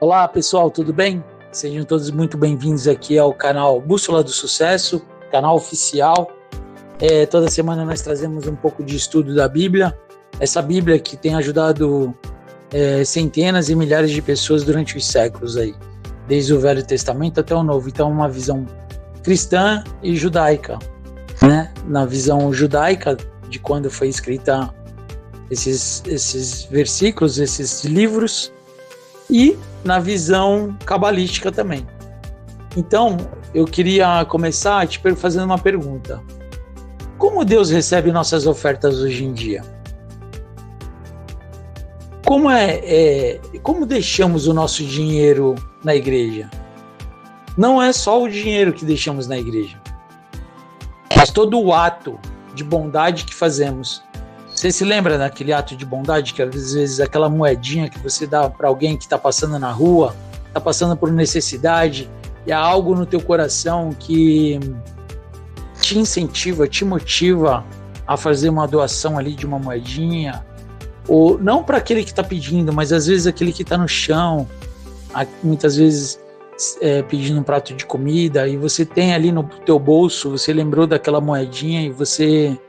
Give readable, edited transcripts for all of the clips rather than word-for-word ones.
Olá pessoal, tudo bem? Sejam todos muito bem-vindos aqui ao canal Bússola do Sucesso, canal oficial. Toda semana nós trazemos um pouco de estudo da Bíblia, essa Bíblia que tem ajudado centenas e milhares de pessoas durante os séculos aí, desde o Velho Testamento até o Novo. Então, uma visão cristã e judaica, né? Na visão judaica de quando foi escrita esses versículos, esses livros, e na visão cabalística também. Então, eu queria começar te fazendo uma pergunta. Como Deus recebe nossas ofertas hoje em dia? Como deixamos o nosso dinheiro na igreja? Não é só o dinheiro que deixamos na igreja, mas todo o ato de bondade que fazemos. Você se lembra daquele ato de bondade que às vezes aquela moedinha que você dá para alguém que está passando na rua, está passando por necessidade, e há algo no teu coração que te incentiva, te motiva a fazer uma doação ali de uma moedinha, ou não para aquele que está pedindo, mas às vezes aquele que está no chão, muitas vezes pedindo um prato de comida, e você tem ali no teu bolso, você lembrou daquela moedinha e você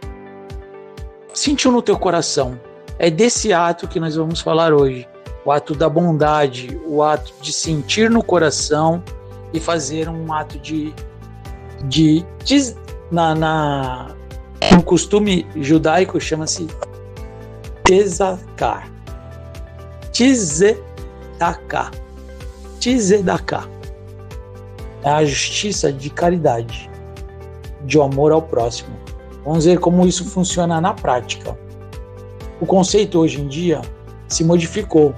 sentiu no teu coração. É desse ato que nós vamos falar hoje, o ato da bondade, o ato de sentir no coração e fazer um ato no costume judaico chama-se tzedakah. Tzedakah é a justiça de caridade, de amor ao próximo. Vamos ver como isso funciona na prática. O conceito hoje em dia se modificou,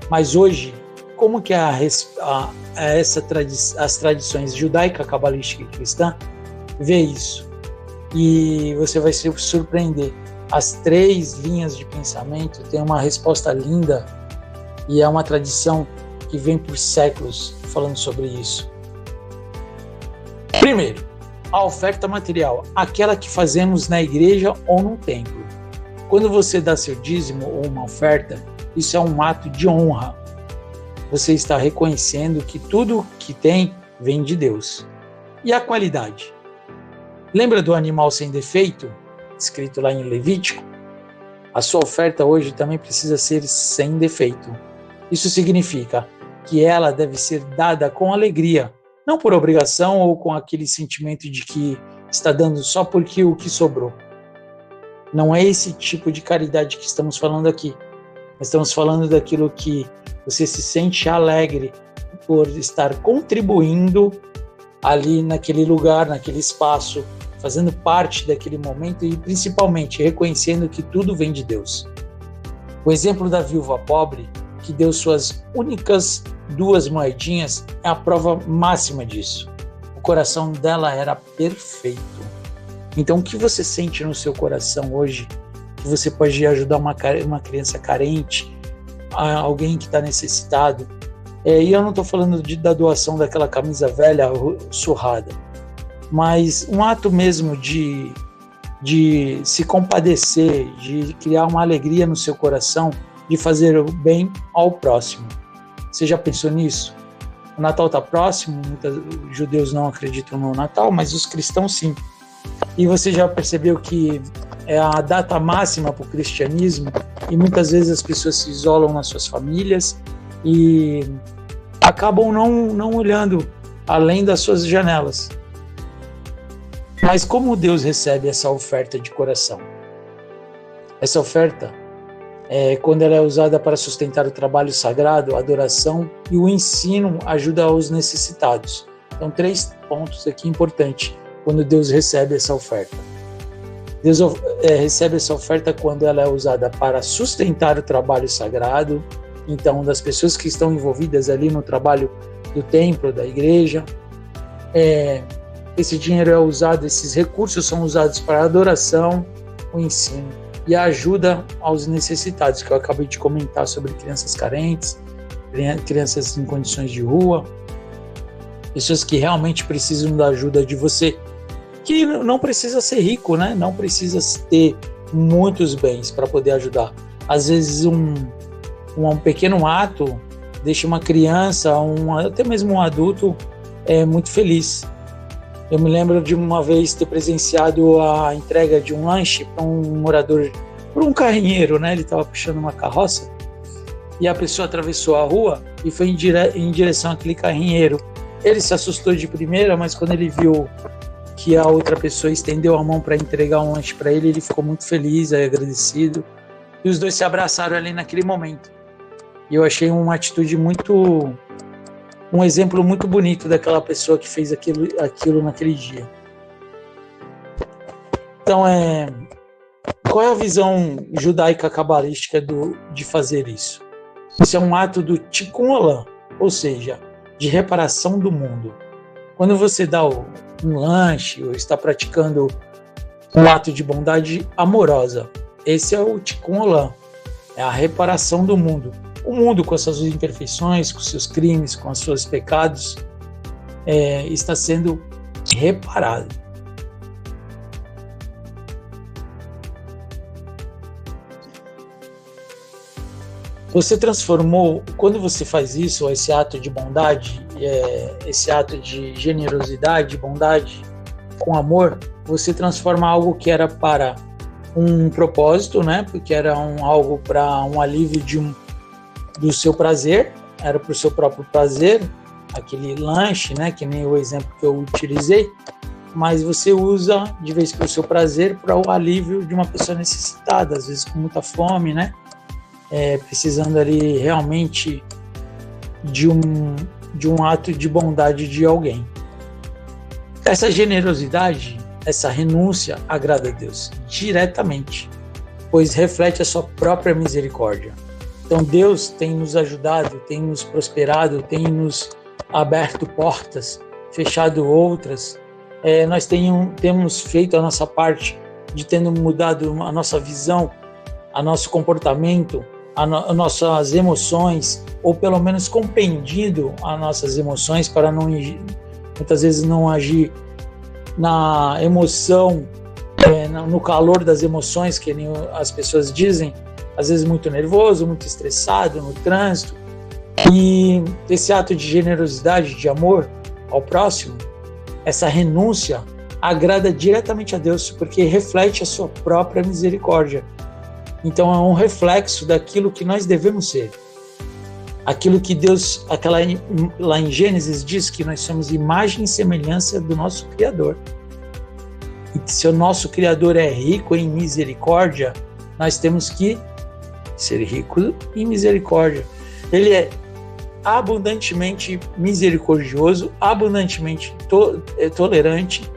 mas hoje, como que as tradições judaica, cabalística e cristã vê isso? E você vai se surpreender. As 3 linhas de pensamento têm uma resposta linda, e é uma tradição que vem por séculos falando sobre isso. Primeiro, a oferta material, aquela que fazemos na igreja ou no templo. Quando você dá seu dízimo ou uma oferta, isso é um ato de honra. Você está reconhecendo que tudo que tem vem de Deus. E a qualidade? Lembra do animal sem defeito, escrito lá em Levítico? A sua oferta hoje também precisa ser sem defeito. Isso significa que ela deve ser dada com alegria, não por obrigação ou com aquele sentimento de que está dando só porque o que sobrou. Não é esse tipo de caridade que estamos falando aqui. Estamos falando daquilo que você se sente alegre por estar contribuindo ali naquele lugar, naquele espaço, fazendo parte daquele momento e principalmente reconhecendo que tudo vem de Deus. O exemplo da viúva pobre, que deu suas únicas 2 moedinhas, é a prova máxima disso. O coração dela era perfeito. Então, o que você sente no seu coração hoje, que você pode ajudar uma criança carente, alguém que está necessitado? E eu não estou falando da doação daquela camisa velha surrada, mas um ato mesmo de se compadecer, de criar uma alegria no seu coração, de fazer o bem ao próximo. Você já pensou nisso? O Natal está próximo, muitos judeus não acreditam no Natal, mas os cristãos sim. E você já percebeu que é a data máxima para o cristianismo, e muitas vezes as pessoas se isolam nas suas famílias e acabam não olhando além das suas janelas. Mas como Deus recebe essa oferta de coração? Essa oferta, quando ela é usada para sustentar o trabalho sagrado, a adoração e o ensino, ajuda aos necessitados. Então, 3 pontos aqui importantes quando Deus recebe essa oferta. Deus recebe essa oferta quando ela é usada para sustentar o trabalho sagrado, então, das pessoas que estão envolvidas ali no trabalho do templo, da igreja. Esse dinheiro é usado, esses recursos são usados para a adoração, o ensino e a ajuda aos necessitados, que eu acabei de comentar sobre crianças carentes, crianças em condições de rua, pessoas que realmente precisam da ajuda de você, que não precisa ser rico, né? Não precisa ter muitos bens para poder ajudar. Às vezes um pequeno ato deixa uma criança, até mesmo um adulto, muito feliz. Eu me lembro de uma vez ter presenciado a entrega de um lanche para um morador, para um carrinheiro, né? Ele estava puxando uma carroça e a pessoa atravessou a rua e foi em direção àquele carrinheiro. Ele se assustou de primeira, mas quando ele viu que a outra pessoa estendeu a mão para entregar um lanche para ele, ele ficou muito feliz, agradecido. E os dois se abraçaram ali naquele momento. E eu achei uma atitude um exemplo muito bonito daquela pessoa que fez aquilo naquele dia. Então, qual é a visão judaica cabalística de fazer isso? Isso é um ato do Tikkun Olam, ou seja, de reparação do mundo. Quando você dá um lanche ou está praticando um ato de bondade amorosa, esse é o Tikkun Olam, é a reparação do mundo. O mundo, com as suas imperfeições, com seus crimes, com os seus pecados, está sendo reparado. Você transformou, quando você faz isso, esse ato de bondade, esse ato de generosidade, bondade com amor, você transforma algo que era para um propósito, né? Porque era algo para um alívio do seu prazer, era para o seu próprio prazer, aquele lanche, né? Que nem o exemplo que eu utilizei, mas você usa de vez para o seu prazer, para o alívio de uma pessoa necessitada, às vezes com muita fome, né? Precisando ali realmente de um ato de bondade de alguém. Essa generosidade, essa renúncia agrada a Deus diretamente, pois reflete a sua própria misericórdia. Então Deus tem nos ajudado, tem nos prosperado, tem nos aberto portas, fechado outras. Nós temos feito a nossa parte de tendo mudado a nossa visão, a nosso comportamento, as nossas emoções, ou pelo menos compreendido as nossas emoções para muitas vezes não agir na emoção, no calor das emoções, que nem as pessoas dizem, às vezes muito nervoso, muito estressado no trânsito. E esse ato de generosidade, de amor ao próximo, essa renúncia agrada diretamente a Deus, porque reflete a sua própria misericórdia. Então é um reflexo daquilo que nós devemos ser. Aquilo que Deus, lá em Gênesis, diz que nós somos imagem e semelhança do nosso Criador. E se o nosso Criador é rico em misericórdia, nós temos que ser ricos em misericórdia. Ele é abundantemente misericordioso, abundantemente tolerante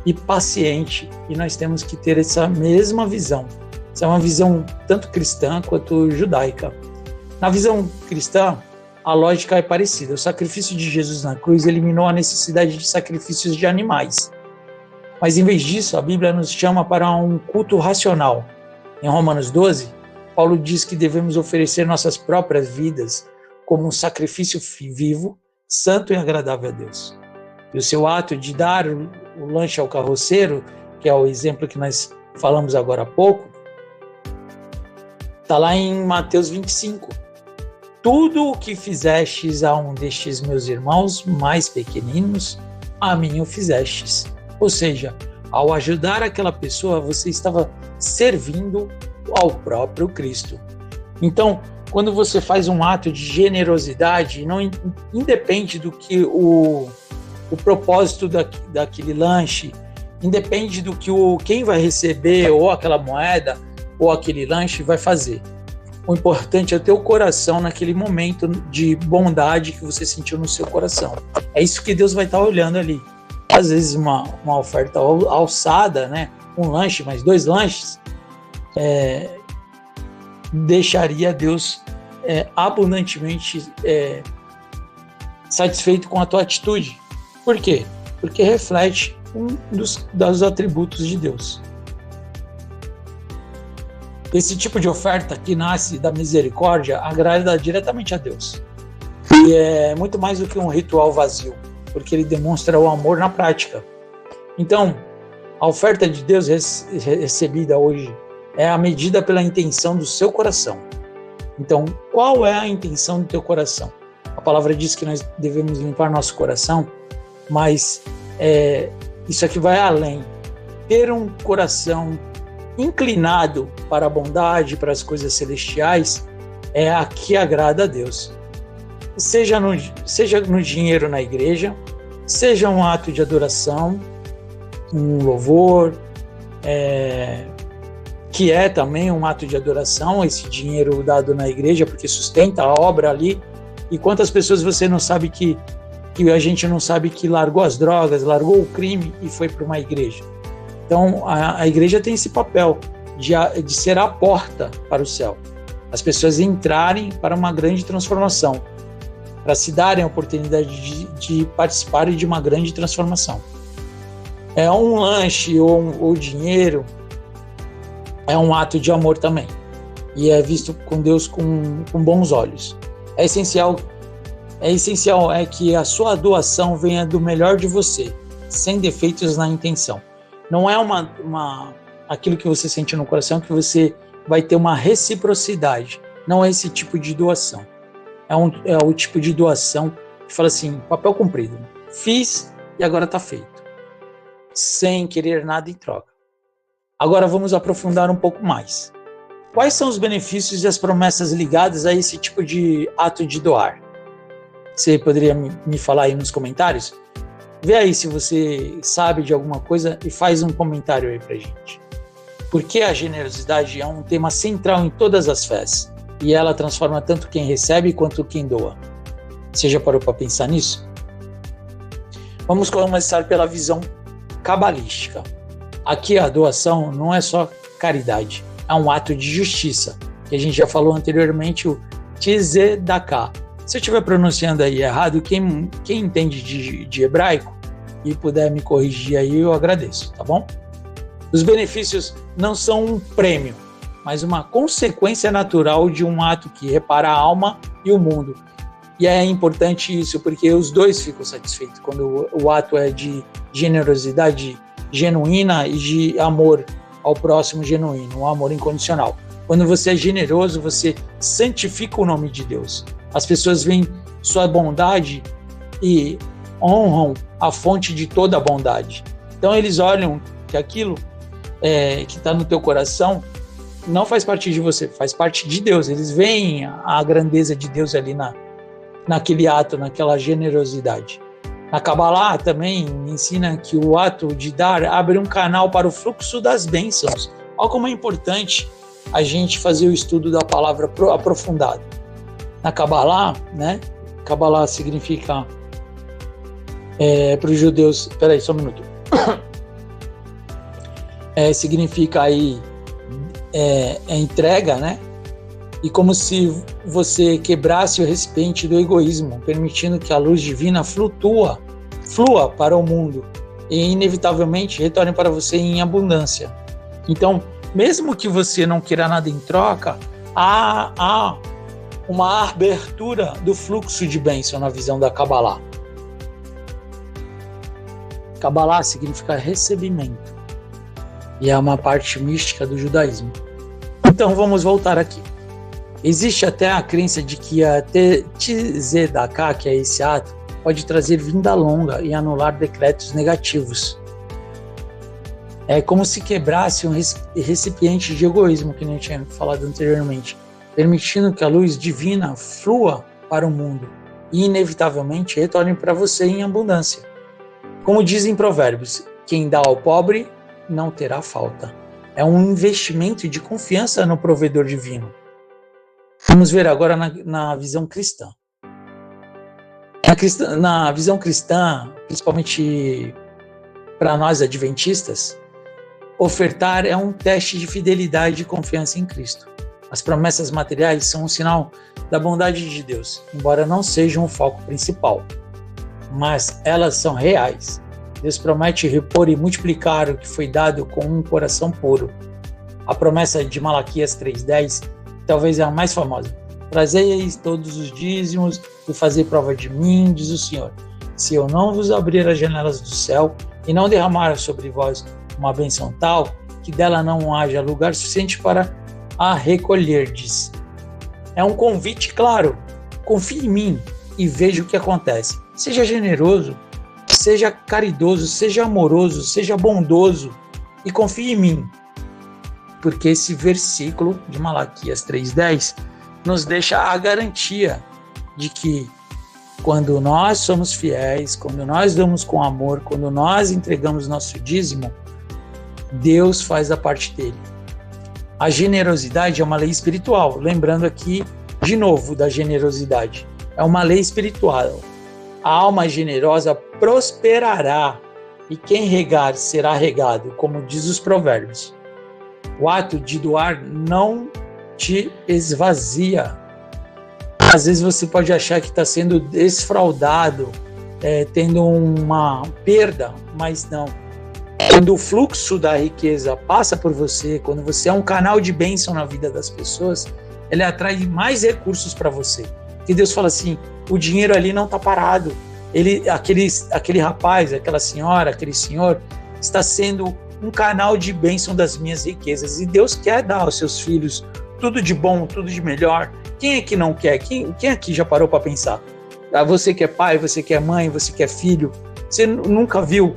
e paciente. E nós temos que ter essa mesma visão. Essa é uma visão tanto cristã quanto judaica. Na visão cristã, a lógica é parecida. O sacrifício de Jesus na cruz eliminou a necessidade de sacrifícios de animais. Mas, em vez disso, a Bíblia nos chama para um culto racional. Em Romanos 12, Paulo diz que devemos oferecer nossas próprias vidas como um sacrifício vivo, santo e agradável a Deus. E o seu ato de dar o lanche ao carroceiro, que é o exemplo que nós falamos agora há pouco, está lá em Mateus 25. Tudo o que fizestes a um destes meus irmãos mais pequeninos, a mim o fizestes. Ou seja, ao ajudar aquela pessoa, você estava servindo ao próprio Cristo. Então, quando você faz um ato de generosidade, não independe do que o propósito daquele lanche, independe do que quem vai receber ou aquela moeda ou aquele lanche vai fazer. O importante é ter o coração naquele momento de bondade que você sentiu no seu coração. É isso que Deus vai estar olhando ali. Às vezes uma oferta alçada, né? Um lanche, mais 2 lanches, deixaria Deus abundantemente satisfeito com a tua atitude. Por quê? Porque reflete um dos atributos de Deus. Esse tipo de oferta que nasce da misericórdia agrada diretamente a Deus. E é muito mais do que um ritual vazio, porque ele demonstra o amor na prática. Então, a oferta de Deus recebida hoje é a medida pela intenção do seu coração. Então, qual é a intenção do teu coração? A palavra diz que nós devemos limpar nosso coração, mas isso aqui vai além. Ter um coração inclinado para a bondade, para as coisas celestiais, é a que agrada a Deus. Seja no dinheiro na igreja, seja um ato de adoração, um louvor, que é também um ato de adoração, esse dinheiro dado na igreja, porque sustenta a obra ali. E quantas pessoas você não sabe que a gente não sabe que largou as drogas, largou o crime e foi para uma igreja. Então, a igreja tem esse papel de ser a porta para o céu. As pessoas entrarem para uma grande transformação, para se darem a oportunidade de participarem de uma grande transformação. Um lanche ou dinheiro é um ato de amor também, e é visto com Deus com bons olhos. É essencial que a sua doação venha do melhor de você, sem defeitos na intenção. Não é aquilo que você sente no coração que você vai ter uma reciprocidade. Não é esse tipo de doação. É o tipo de doação que fala assim, papel cumprido. Fiz e agora está feito. Sem querer nada em troca. Agora vamos aprofundar um pouco mais. Quais são os benefícios e as promessas ligadas a esse tipo de ato de doar? Você poderia me falar aí nos comentários? Vê aí se você sabe de alguma coisa e faz um comentário aí pra gente. Porque a generosidade é um tema central em todas as fés e ela transforma tanto quem recebe quanto quem doa. Você já parou para pensar nisso? Vamos começar pela visão cabalística. Aqui a doação não é só caridade, é um ato de justiça, que a gente já falou anteriormente, o tzedakah. Se eu estiver pronunciando aí errado, quem entende de hebraico e puder me corrigir aí, eu agradeço, tá bom? Os benefícios não são um prêmio, mas uma consequência natural de um ato que repara a alma e o mundo. E é importante isso, porque os dois ficam satisfeitos quando o ato é de generosidade genuína e de amor ao próximo genuíno, um amor incondicional. Quando você é generoso, você santifica o nome de Deus. As pessoas veem sua bondade e honram a fonte de toda a bondade. Então eles olham que aquilo que está no teu coração não faz parte de você, faz parte de Deus. Eles veem a grandeza de Deus ali naquele ato, naquela generosidade. Na Kabbalah também ensina que o ato de dar abre um canal para o fluxo das bênçãos. Olha como é importante a gente fazer o estudo da palavra aprofundado. Na Kabbalah, né? Kabbalah significa para os judeus... Peraí, só um minuto. Significa aí entrega, né? E como se você quebrasse o recipiente do egoísmo, permitindo que a luz divina flua para o mundo e inevitavelmente retorne para você em abundância. Então, mesmo que você não queira nada em troca, há uma abertura do fluxo de bênção na visão da Kabbalah. Kabbalah significa recebimento e é uma parte mística do judaísmo. Então, vamos voltar aqui. Existe até a crença de que a tzedakah, que é esse ato, pode trazer vinda longa e anular decretos negativos. É como se quebrasse um recipiente de egoísmo, que nem eu tinha falado anteriormente, permitindo que a luz divina flua para o mundo e, inevitavelmente, retorne para você em abundância. Como dizem Provérbios, quem dá ao pobre não terá falta. É um investimento de confiança no provedor divino. Vamos ver agora na visão cristã. Na visão cristã, principalmente para nós adventistas, ofertar é um teste de fidelidade e confiança em Cristo. As promessas materiais são um sinal da bondade de Deus, embora não sejam o foco principal, mas elas são reais. Deus promete repor e multiplicar o que foi dado com um coração puro. A promessa de Malaquias 3:10 talvez é a mais famosa. Trazei todos os dízimos e fazei prova de mim, diz o Senhor. Se eu não vos abrir as janelas do céu e não derramar sobre vós uma bênção tal, que dela não haja lugar suficiente para a recolherdes. É um convite claro. Confie em mim e veja o que acontece. Seja generoso, seja caridoso, seja amoroso, seja bondoso e confie em mim. Porque esse versículo de Malaquias 3:10 nos deixa a garantia de que quando nós somos fiéis, quando nós damos com amor, quando nós entregamos nosso dízimo, Deus faz a parte dele. A generosidade é uma lei espiritual. Lembrando aqui, de novo, da generosidade. É uma lei espiritual. A alma generosa prosperará e quem regar será regado, como diz os provérbios. O ato de doar não te esvazia. Às vezes você pode achar que está sendo desfraudado, tendo uma perda, mas não. Quando o fluxo da riqueza passa por você, quando você é um canal de bênção na vida das pessoas, ele atrai mais recursos para você. Que Deus fala assim, o dinheiro ali não está parado. Aquele rapaz, aquela senhora, aquele senhor, está sendo um canal de bênção das minhas riquezas. E Deus quer dar aos seus filhos tudo de bom, tudo de melhor. Quem é que não quer? Quem aqui já parou para pensar? Você que é pai, você que é mãe, você que é filho, você nunca viu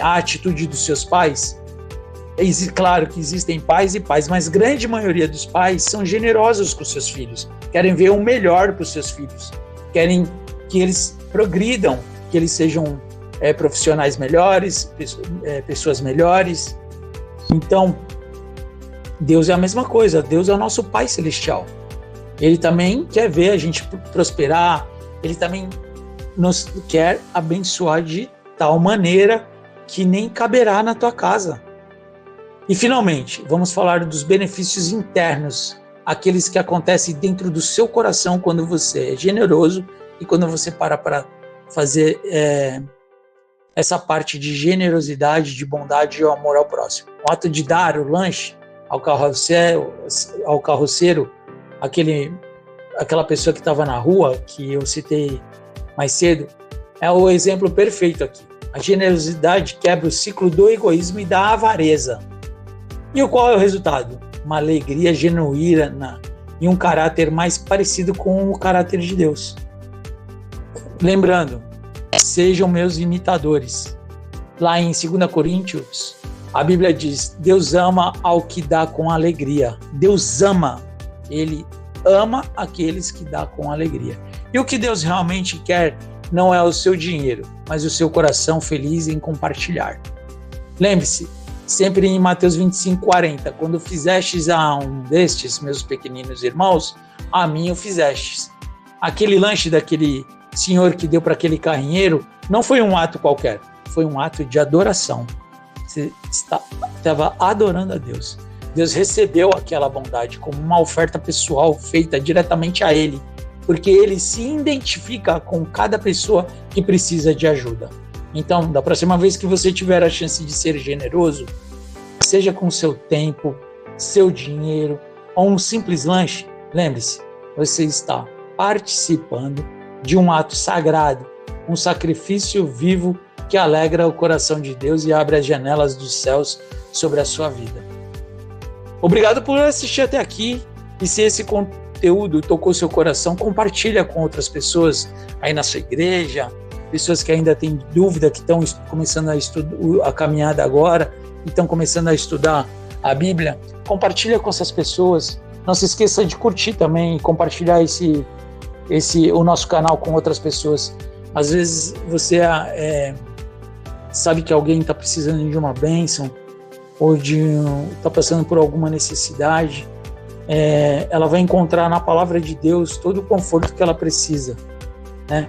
a atitude dos seus pais? Claro que existem pais e pais, mas a grande maioria dos pais são generosos com seus filhos, querem ver o melhor para os seus filhos, querem que eles progridam, que eles sejam profissionais melhores, pessoas melhores. Então, Deus é a mesma coisa, Deus é o nosso Pai Celestial. Ele também quer ver a gente prosperar, ele também nos quer abençoar de tal maneira que nem caberá na tua casa. E finalmente, vamos falar dos benefícios internos, aqueles que acontecem dentro do seu coração quando você é generoso e quando você para fazer essa parte de generosidade, de bondade e amor ao próximo. O ato de dar o lanche ao carroceiro, aquela pessoa que estava na rua, que eu citei mais cedo, é o exemplo perfeito aqui. A generosidade quebra o ciclo do egoísmo e da avareza. E qual é o resultado? Uma alegria genuína e um caráter mais parecido com o caráter de Deus. Lembrando, sejam meus imitadores. Lá em 2 Coríntios, a Bíblia diz, Deus ama ao que dá com alegria. Deus ama, Ele ama aqueles que dá com alegria. E o que Deus realmente quer não é o seu dinheiro, mas o seu coração feliz em compartilhar. Lembre-se, sempre em Mateus 25:40, quando fizestes a um destes meus pequeninos irmãos, a mim o fizestes. Aquele lanche daquele senhor que deu para aquele carrinheiro não foi um ato qualquer, foi um ato de adoração. Você estava adorando a Deus. Deus recebeu aquela bondade como uma oferta pessoal feita diretamente a Ele, porque Ele se identifica com cada pessoa que precisa de ajuda. Então, da próxima vez que você tiver a chance de ser generoso, seja com seu tempo, seu dinheiro ou um simples lanche, lembre-se, você está participando de um ato sagrado, um sacrifício vivo que alegra o coração de Deus e abre as janelas dos céus sobre a sua vida. Obrigado por assistir até aqui, e se esse conteúdo tocou seu coração, compartilha com outras pessoas aí na sua igreja, pessoas que ainda têm dúvida, que estão começando a caminhada agora, e estão começando a estudar a Bíblia. Compartilha com essas pessoas. Não se esqueça de curtir também e compartilhar o nosso canal com outras pessoas. Às vezes você sabe que alguém está precisando de uma bênção ou está passando por alguma necessidade. Ela vai encontrar na palavra de Deus todo o conforto que ela precisa, né?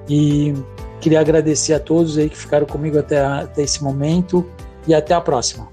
E queria agradecer a todos aí que ficaram comigo até esse momento e até a próxima.